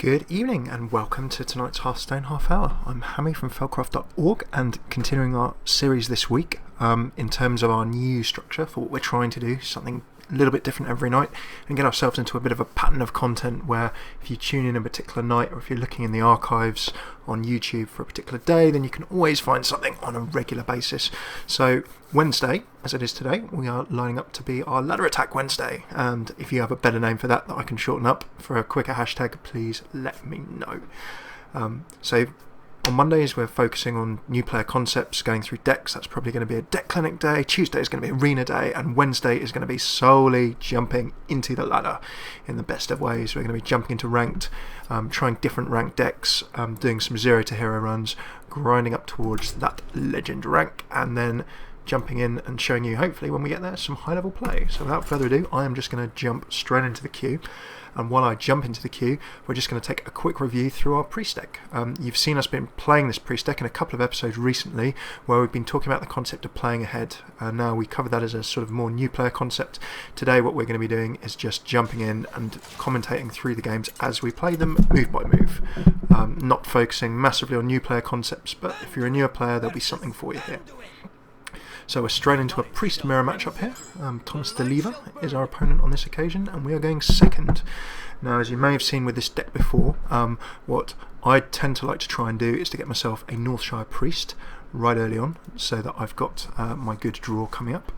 Good evening and welcome to tonight's Hearthstone Half Hour. I'm Hammy from felcraft.org and continuing our series this week in terms of our new structure for what we're trying to do, something a little bit different every night, and get ourselves into a bit of a pattern of content where if you tune in a particular night or if you're looking in the archives on YouTube for a particular day, then you can always find something on a regular basis. So Wednesday, as it is today, we are lining up to be our Ladder Attack Wednesday, and if you have a better name for that I can shorten up for a quicker hashtag, please let me know. So on Mondays we're focusing on new player concepts, going through decks. That's probably going to be a deck clinic day. Tuesday is going to be arena day, and Wednesday is going to be solely jumping into the ladder in the best of ways. We're going to be jumping into ranked, trying different ranked decks, doing some 0 to hero runs, grinding up towards that legend rank, and then jumping in and showing you, hopefully when we get there, some high level play. So without further ado, I am just going to jump straight into the queue. And while I jump into the queue, we're just going to take a quick review through our priest deck. You've seen us been playing this priest deck in a couple of episodes recently where we've been talking about the concept of playing ahead. Now we covered that as a sort of more new player concept. Today what we're going to be doing is just jumping in and commentating through the games as we play them move by move. Not focusing massively on new player concepts, but if you're a newer player there'll be something for you here. So we're straight into a Priest mirror matchup here. Thomas the Lever is our opponent on this occasion, and we are going second. Now, as you may have seen with this deck before, what I tend to like to try and do is to get myself a Northshire Priest right early on, so that I've got my good draw coming up.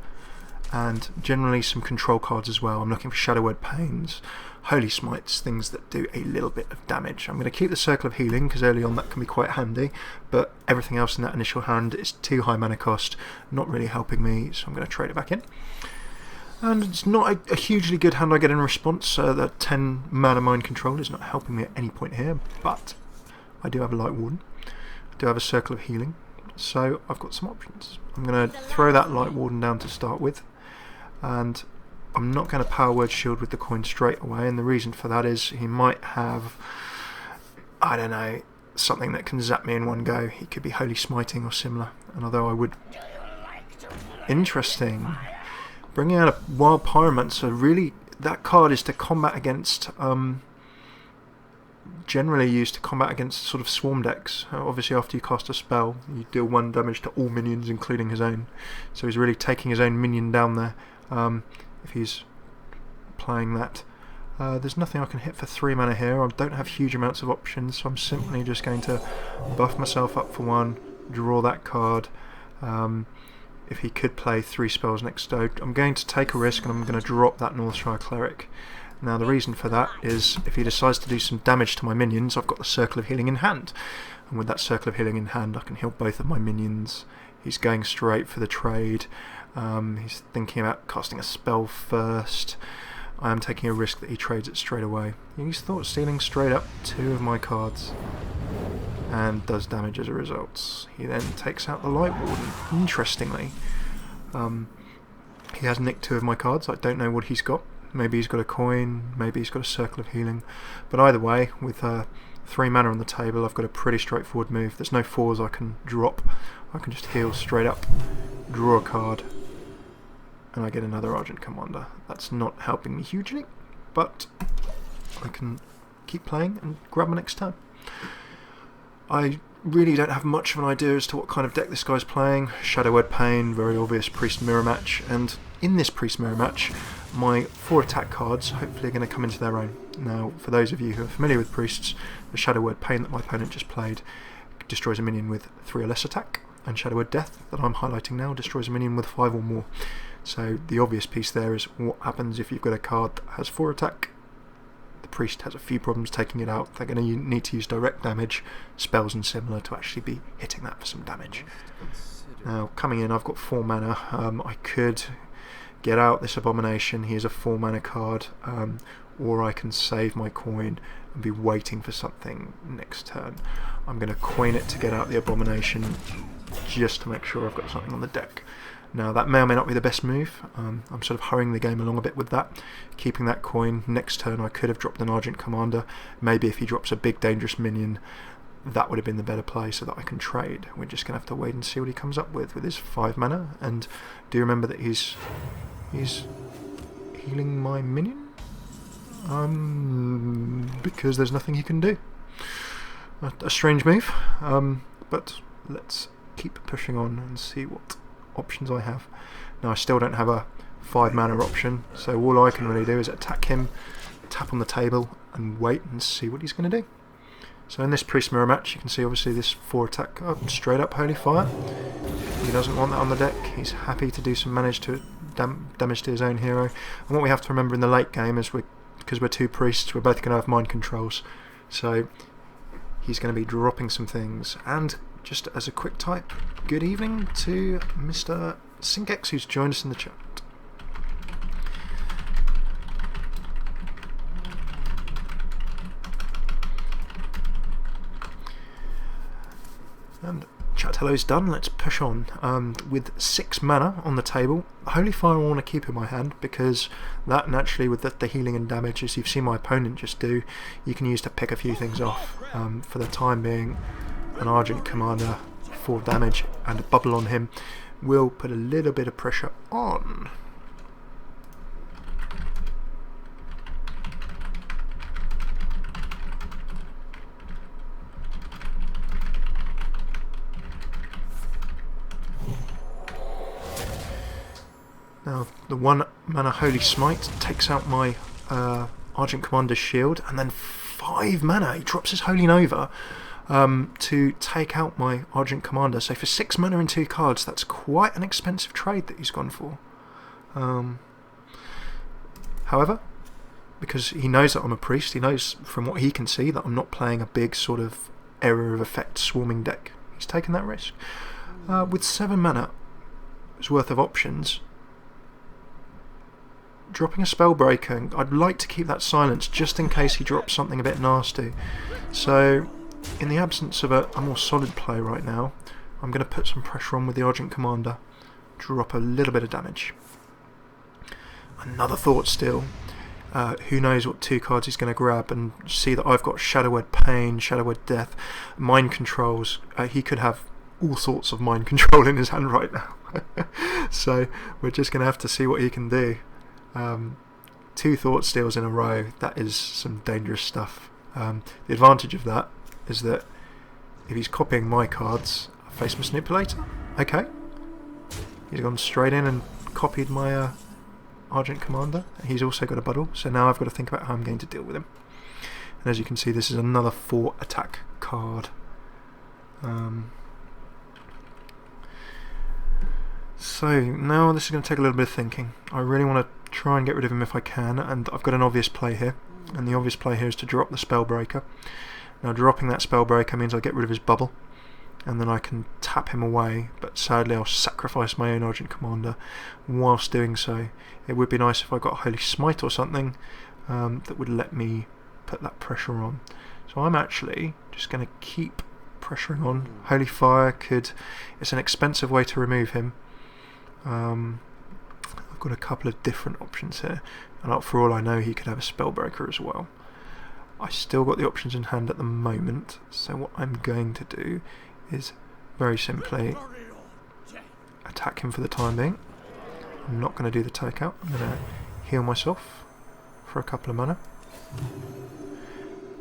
And generally some control cards as well. I'm looking for Shadow Word Pains, Holy Smites, things that do a little bit of damage. I'm going to keep the Circle of Healing because early on that can be quite handy, but everything else in that initial hand is too high mana cost, not really helping me, so I'm going to trade it back in. And it's not a hugely good hand I get in response. The 10 mana Mind Control is not helping me at any point here, but I do have a Light Warden, I do have a Circle of Healing, so I've got some options. I'm going to throw that Light Warden down to start with, and I'm not going to Power Word Shield with the coin straight away, and the reason for that is he might have, I don't know, something that can zap me in one go. He could be Holy Smiting or similar, and although I would... Interesting. Bringing out a Wild Pyromancer, really, that card is to combat against, generally used to combat against sort of swarm decks. Obviously after you cast a spell, you deal 1 damage to all minions, including his own. So he's really taking his own minion down there. If he's playing that. There's nothing I can hit for 3 mana here. I don't have huge amounts of options, so I'm simply just going to buff myself up for 1, draw that card. If he could play 3 spells next go, I'm going to take a risk and I'm going to drop that Northshire Cleric. Now the reason for that is if he decides to do some damage to my minions, I've got the Circle of Healing in hand. And with that Circle of Healing in hand I can heal both of my minions. He's going straight for the trade. He's thinking about casting a spell first. I am taking a risk that he trades it straight away. He's thought stealing straight up 2 of my cards and does damage as a result. He then takes out the Light Warden. Interestingly, he has nicked 2 of my cards. I don't know what he's got. Maybe he's got a coin, maybe he's got a Circle of Healing. But either way, with 3 mana on the table, I've got a pretty straightforward move. There's no 4s I can drop. I can just heal straight up, draw a card, and I get another Argent Commander. That's not helping me hugely, but I can keep playing and grab my next turn. I really don't have much of an idea as to what kind of deck this guy's playing. Shadow Word Pain, very obvious Priest mirror match, and in this Priest mirror match my 4 attack cards hopefully are going to come into their own. Now for those of you who are familiar with Priests, the Shadow Word Pain that my opponent just played destroys a minion with 3 or less attack, and Shadow Word Death that I'm highlighting now destroys a minion with 5 or more. So the obvious piece there is what happens if you've got a card that has 4 attack. The Priest has a few problems taking it out. They're going to need to use direct damage, spells and similar to actually be hitting that for some damage. Now coming in I've got 4 mana. I could get out this Abomination. He is a 4 mana card, or I can save my coin and be waiting for something next turn. I'm going to coin it to get out the Abomination just to make sure I've got something on the deck. Now that may or may not be the best move. I'm sort of hurrying the game along a bit with that, keeping that coin. Next turn I could have dropped an Argent Commander. Maybe if he drops a big dangerous minion, that would have been the better play so that I can trade. We're just going to have to wait and see what he comes up with his 5 mana. And do remember that he's healing my minion? because there's nothing he can do. A strange move, but let's keep pushing on and see what options I have. Now I still don't have a 5 mana option, so all I can really do is attack him, tap on the table and wait and see what he's going to do. So in this Priest Mirror match you can see obviously this 4 attack card, straight up Holy Fire. He doesn't want that on the deck, he's happy to do some damage to his own hero. And what we have to remember in the late game is because we're 2 priests, we're both going to have mind controls. So he's going to be dropping some things. And just as a quick type, good evening to Mr. Synkex who's joined us in the chat. And chat hello's done, let's push on. With 6 mana on the table, Holy Fire I want to keep in my hand because that naturally with the healing and damage, as you've seen my opponent just do, you can use to pick a few things off. For the time being, an Argent Commander, 4 damage and a bubble on him will put a little bit of pressure on. Now, the 1 mana Holy Smite takes out my Argent Commander's shield, and then 5 mana he drops his Holy Nova to take out my Argent Commander. So for 6 mana and 2 cards, that's quite an expensive trade that he's gone for. However, because he knows that I'm a priest, he knows from what he can see that I'm not playing a big sort of Area of Effect swarming deck. He's taken that risk. With 7 mana worth of options, dropping a Spellbreaker, I'd like to keep that silence just in case he drops something a bit nasty. So in the absence of a more solid play right now, I'm going to put some pressure on with the Argent Commander, drop a little bit of damage. Another thought still, who knows what 2 cards he's going to grab, and see that I've got Shadowed Pain, Shadowed Death, Mind Controls. He could have all sorts of mind control in his hand right now. So we're just going to have to see what he can do. 2 Thought Steals in a row, that is some dangerous stuff. The advantage of that is that if he's copying my cards, Face Manipulator, okay, he's gone straight in and copied my Argent Commander. He's also got a bubble, so now I've got to think about how I'm going to deal with him. And as you can see, this is another 4 attack card. So now this is going to take a little bit of thinking. I really want to try and get rid of him if I can, and I've got an obvious play here, and the obvious play here is to drop the Spellbreaker. Now dropping that Spellbreaker means I get rid of his bubble, and then I can tap him away, but sadly I'll sacrifice my own Argent Commander whilst doing so. It would be nice if I got Holy Smite or something that would let me put that pressure on. So I'm actually just going to keep pressuring on. Holy Fire it's an expensive way to remove him. I've got a couple of different options here, and for all I know he could have a Spellbreaker as well. I still got the options in hand at the moment, so what I'm going to do is very simply attack him for the time being. I'm not going to do the takeout, I'm going to heal myself for a couple of mana.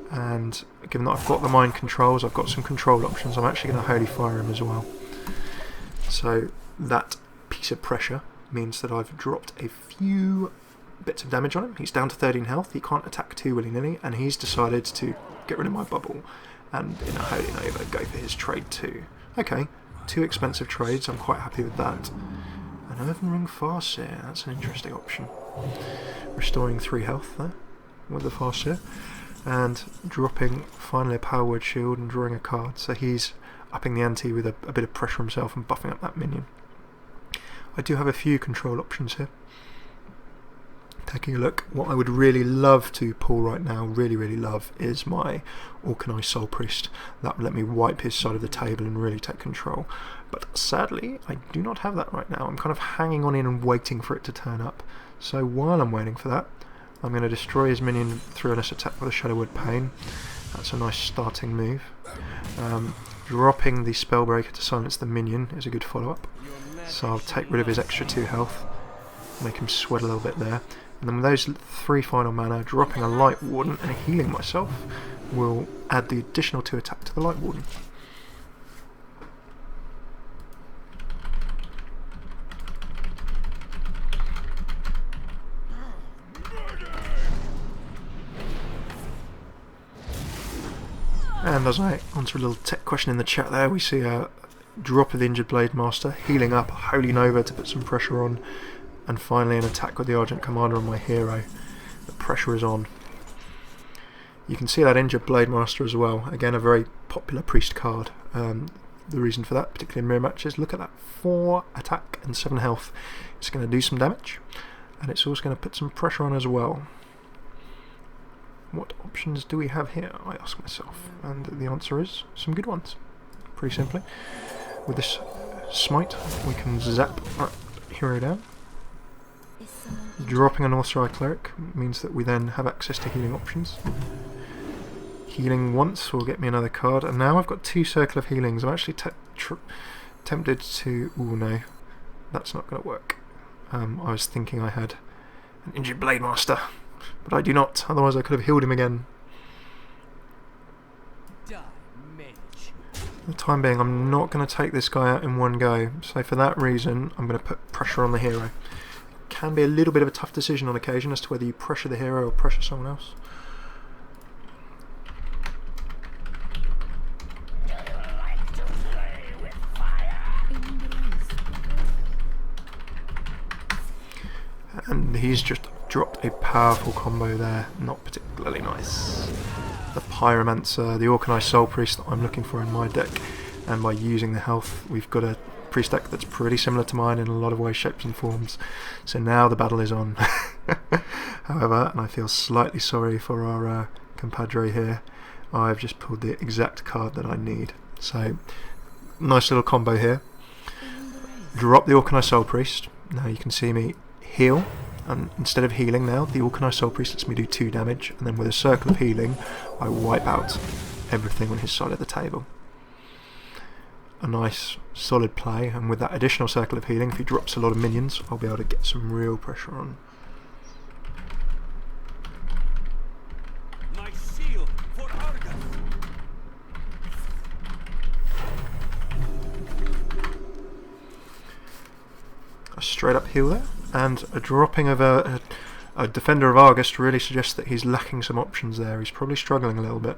And given that I've got the mind controls, I've got some control options, I'm actually going to Holy Fire him as well. So that piece of pressure means that I've dropped a few bits of damage on him. He's down to 13 health, he can't attack too willy-nilly, and he's decided to get rid of my bubble and in a Holy Nova go for his trade too. Okay, 2 expensive trades, I'm quite happy with that. An Earthen Ring Farseer, that's an interesting option. Restoring 3 health there with the Farseer, and dropping finally a Power Word Shield and drawing a card, so he's upping the ante with a bit of pressure himself and buffing up that minion. I do have a few control options here. Taking a look, what I would really love to pull right now, really love, is my Orkanized Soul Priest. That would let me wipe his side of the table and really take control. But sadly, I do not have that right now. I'm kind of hanging on in and waiting for it to turn up. So while I'm waiting for that, I'm going to destroy his minion through an attack with a Shadowed Pain. That's a nice starting move. Dropping the Spellbreaker to silence the minion is a good follow-up. So I'll take rid of his extra 2 health, make him sweat a little bit there. And then with those 3 final mana, dropping a Light Warden and healing myself will add the additional 2 attack to the Light Warden. And as I answer a little tech question in the chat there, we see a drop of the Injured Blade Master, healing up, Holy Nova to put some pressure on, and finally an attack with the Argent Commander on my hero. The pressure is on. You can see that Injured Blade Master as well, again a very popular priest card. The reason for that, particularly in mirror matches, look at that, 4 attack and 7 health. It's going to do some damage, and it's also going to put some pressure on as well. What options do we have here, I ask myself, and the answer is some good ones, pretty simply. With this smite we can zap that hero down. Dropping an Northside Cleric means that we then have access to healing options. Healing once will get me another card, and now I've got 2 Circle of Healings. I'm actually tempted to... ooh no, that's not going to work. I was thinking I had an Injured Blade Master, but I do not, otherwise I could have healed him again. For the time being, I'm not going to take this guy out in one go, so for that reason I'm going to put pressure on the hero. It can be a little bit of a tough decision on occasion as to whether you pressure the hero or pressure someone else. And he's just dropped a powerful combo there, not particularly nice. The Pyromancer, the Orkney Soul Priest that I'm looking for in my deck, and by using the health we've got a priest deck that's pretty similar to mine in a lot of ways, shapes and forms. So now the battle is on. However, and I feel slightly sorry for our compadre here, I've just pulled the exact card that I need. So nice little combo here. Drop the Orkney Soul Priest. Now you can see me heal, and instead of healing now, the Orkney Soul Priest lets me do 2 damage, and then with a Circle of Healing I wipe out everything on his side of the table. A nice solid play, and with that additional Circle of Healing, if he drops a lot of minions, I'll be able to get some real pressure on. My shield for Argus. A straight up heal there, and a dropping of a Defender of Argus really suggests that he's lacking some options there. He's probably struggling a little bit.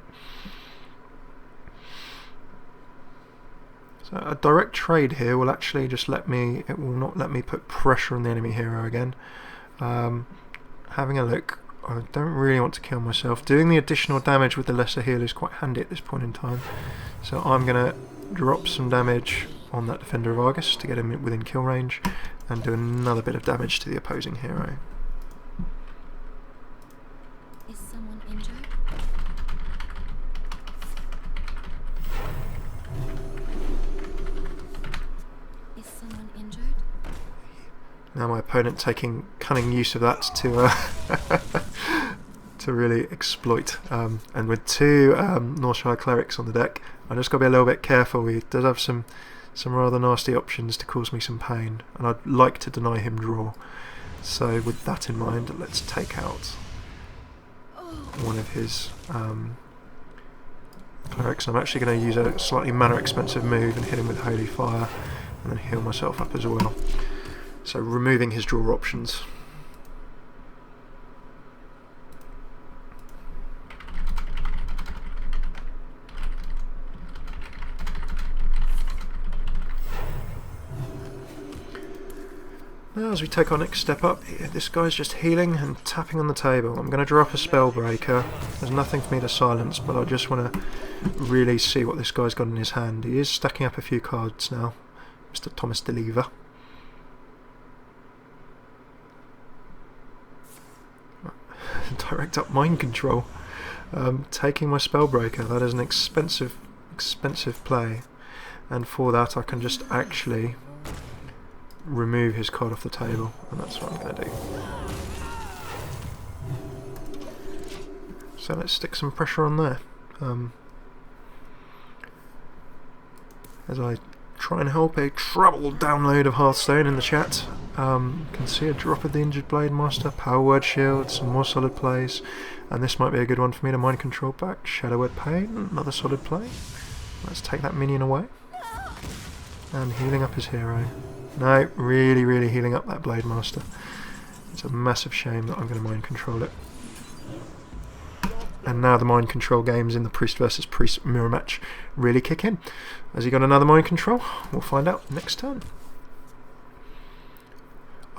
So a direct trade here will actually just let me, it will not let me put pressure on the enemy hero again. Having a look, I don't really want to kill myself. Doing the additional damage with the lesser heal is quite handy at this point in time. So I'm going to drop some damage on that Defender of Argus to get him within kill range, and do another bit of damage to the opposing hero. Is someone injured? Is someone injured? Now my opponent taking cunning use of that to to really exploit. And with 2 Northshire Clerics on the deck, I just got to be a little bit careful. He does have some rather nasty options to cause me some pain, and I'd like to deny him draw. So with that in mind, let's take out one of his clerics. I'm actually going to use a slightly mana expensive move and hit him with Holy Fire, and then heal myself up as well. So removing his draw options. Now as we take our next step up, this guy's just healing and tapping on the table. I'm going to drop a Spellbreaker. There's nothing for me to silence, but I just want to really see what this guy's got in his hand. He is stacking up a few cards now, Mr. Thomas DeLever. Direct up Mind Control. Taking my Spellbreaker, that is an expensive play, and for that I can just actually remove his card off the table, and that's what I'm going to do. So let's stick some pressure on there. As I try and help a troubled download of Hearthstone in the chat, Can see a drop of the Injured Blade Master, Power Word Shield, some more solid plays, and this might be a good one for me to mind control back. Shadow Word Pain, another solid play. Let's take that minion away. And healing up his hero. No, really, really healing up that Blade Master. It's a massive shame that I'm going to mind control it. And now the mind control games in the Priest versus Priest mirror match really kick in. Has he got another mind control? We'll find out next turn.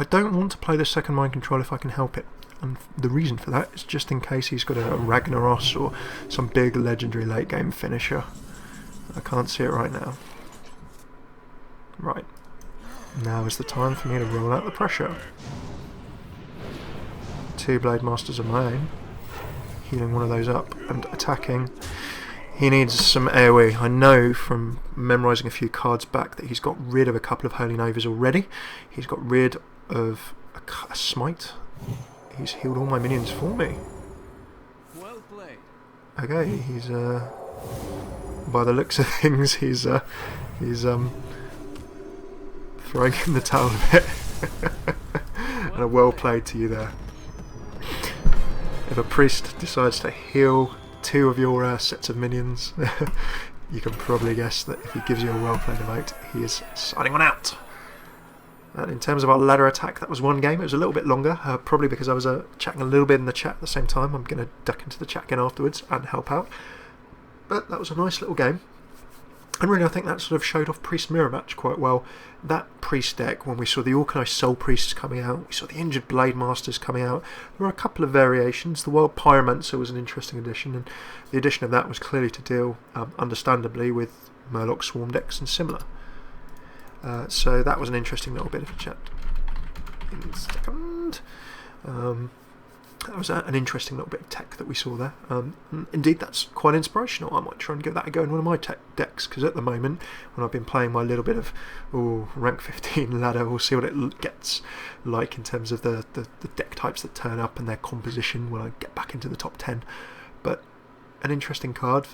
I don't want to play the second mind control if I can help it. And the reason for that is just in case he's got a Ragnaros or some big legendary late game finisher. I can't see it right now. Right. Now is the time for me to roll out the pressure. 2 Blade Masters of my own. Healing one of those up and attacking. He needs some AoE. I know from memorising a few cards back that he's got rid of a couple of Holy Novas already. He's got rid of a Smite. He's healed all my minions for me. Well played. Okay, he's by the looks of things, he's throwing in the towel a bit. And a well played to you there. If a priest decides to heal 2 of your sets of minions, you can probably guess that if he gives you a well played emote, he is signing one out. And in terms of our ladder attack, that was one game. It was a little bit longer, probably because I was chatting a little bit in the chat at the same time. I'm going to duck into the chat again afterwards and help out. But that was a nice little game. And really, I think that sort of showed off Priest Mirror Match quite well. That Priest deck, when we saw the Organised Soul Priests coming out, we saw the Injured Blade Masters coming out, there were a couple of variations. The Wild Pyromancer was an interesting addition, and the addition of that was clearly to deal, understandably, with Murloc Swarm decks and similar. So that was an interesting little bit of a chat. In a second. That was an interesting little bit of tech that we saw there. Indeed, that's quite inspirational. I might try and give that a go in one of my tech decks, because at the moment, when I've been playing my little bit of rank 15 ladder, we'll see what it gets like in terms of the deck types that turn up and their composition when I get back into the top 10. But an interesting card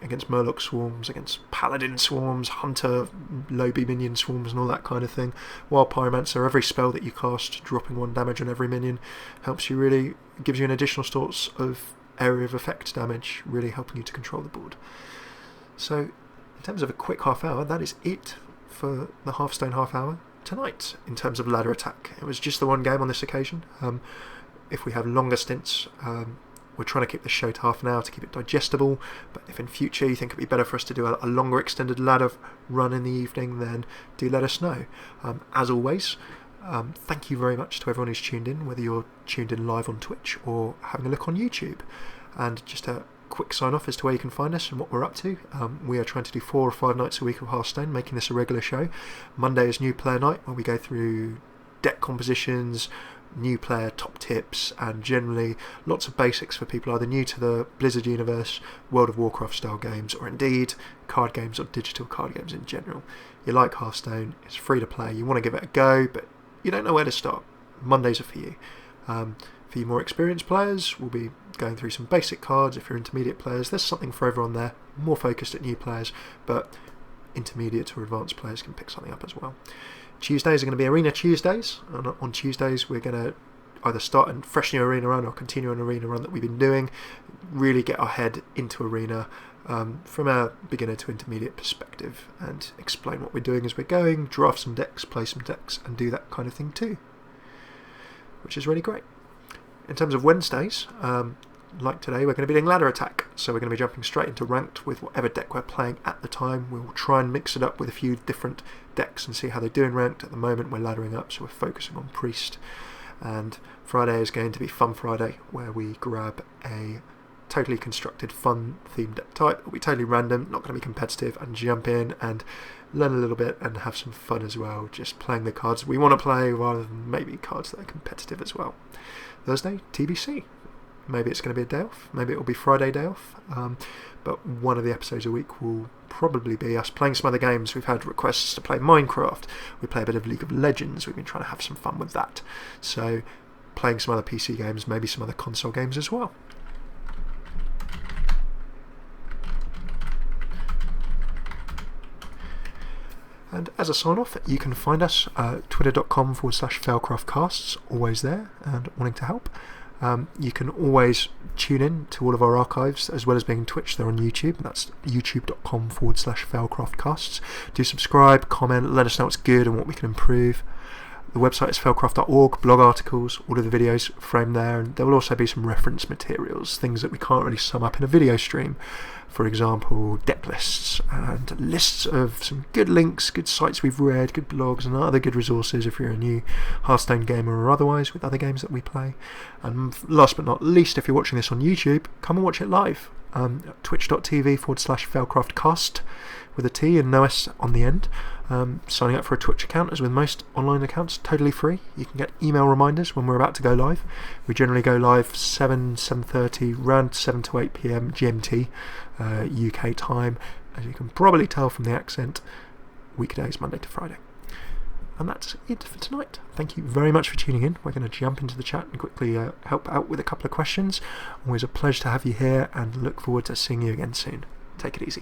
against Murloc Swarms, against Paladin Swarms, Hunter, Lobby Minion Swarms and all that kind of thing. Wild Pyromancer, every spell that you cast, dropping 1 damage on every minion, helps you really, gives you an additional source of area of effect damage, really helping you to control the board. So, in terms of a quick half hour, that is it for the Hearthstone Half Hour tonight, in terms of ladder attack. It was just the one game on this occasion. If we have longer stints, we're trying to keep the show to half an hour to keep it digestible, but if in future you think it'd be better for us to do a longer extended ladder run in the evening, then do let us know. As always, thank you very much to everyone who's tuned in, whether you're tuned in live on Twitch or having a look on YouTube. And just a quick sign off as to where you can find us and what we're up to. We are trying to do 4 or 5 nights a week of Hearthstone, making this a regular show. Monday is new player night, where we go through deck compositions, new player top tips, and generally lots of basics for people either new to the Blizzard universe, World of Warcraft style games, or indeed card games or digital card games in general. You like Hearthstone, it's free to play, you want to give it a go, but you don't know where to start. Mondays are for you. For you more experienced players, we'll be going through some basic cards. If you're intermediate players, there's something for everyone there, more focused at new players, but intermediate or advanced players can pick something up as well. Tuesdays are going to be Arena Tuesdays, and on Tuesdays we're going to either start a fresh new arena run or continue an arena run that we've been doing, really get our head into arena from a beginner to intermediate perspective and explain what we're doing as we're going, draft some decks, play some decks, and do that kind of thing too, which is really great. In terms of Wednesdays, like today, we're going to be doing ladder attack, so we're going to be jumping straight into ranked with whatever deck we're playing at the time. We will try and mix it up with a few different decks and see how they do in ranked. At the moment we're laddering up, so we're focusing on Priest. And Friday is going to be Fun Friday, where we grab a totally constructed fun themed deck type. It'll be totally random, not going to be competitive, and jump in and learn a little bit and have some fun as well, just playing the cards we want to play rather than maybe cards that are competitive as well. Thursday, TBC. Maybe it's going to be a day off, maybe it will be Friday day off, but one of the episodes a week will probably be us playing some other games. We've had requests to play Minecraft, we play a bit of League of Legends, we've been trying to have some fun with that, so playing some other PC games, maybe some other console games as well. And as a sign-off, you can find us twitter.com/failcraftcasts, always there and wanting to help. You can always tune in to all of our archives, as well as being on Twitch. They're on YouTube. That's youtube.com/failcraftcasts. Do subscribe, comment, let us know what's good and what we can improve. The website is failcraft.org, blog articles, all of the videos framed there, and there will also be some reference materials, things that we can't really sum up in a video stream. For example, deck lists and lists of some good links, good sites we've read, good blogs and other good resources if you're a new Hearthstone gamer or otherwise with other games that we play. And last but not least, if you're watching this on YouTube, come and watch it live. Twitch.tv/failcraftcast with a T and no S on the end. Signing up for a Twitch account, as with most online accounts, totally free. You can get email reminders when we're about to go live. We generally go live 7:30, around 7 to 8 PM GMT, UK time. As you can probably tell from the accent, weekdays Monday to Friday. And that's it for tonight. Thank you very much for tuning in. We're going to jump into the chat and quickly help out with a couple of questions. Always a pleasure to have you here, and look forward to seeing you again soon. Take it easy.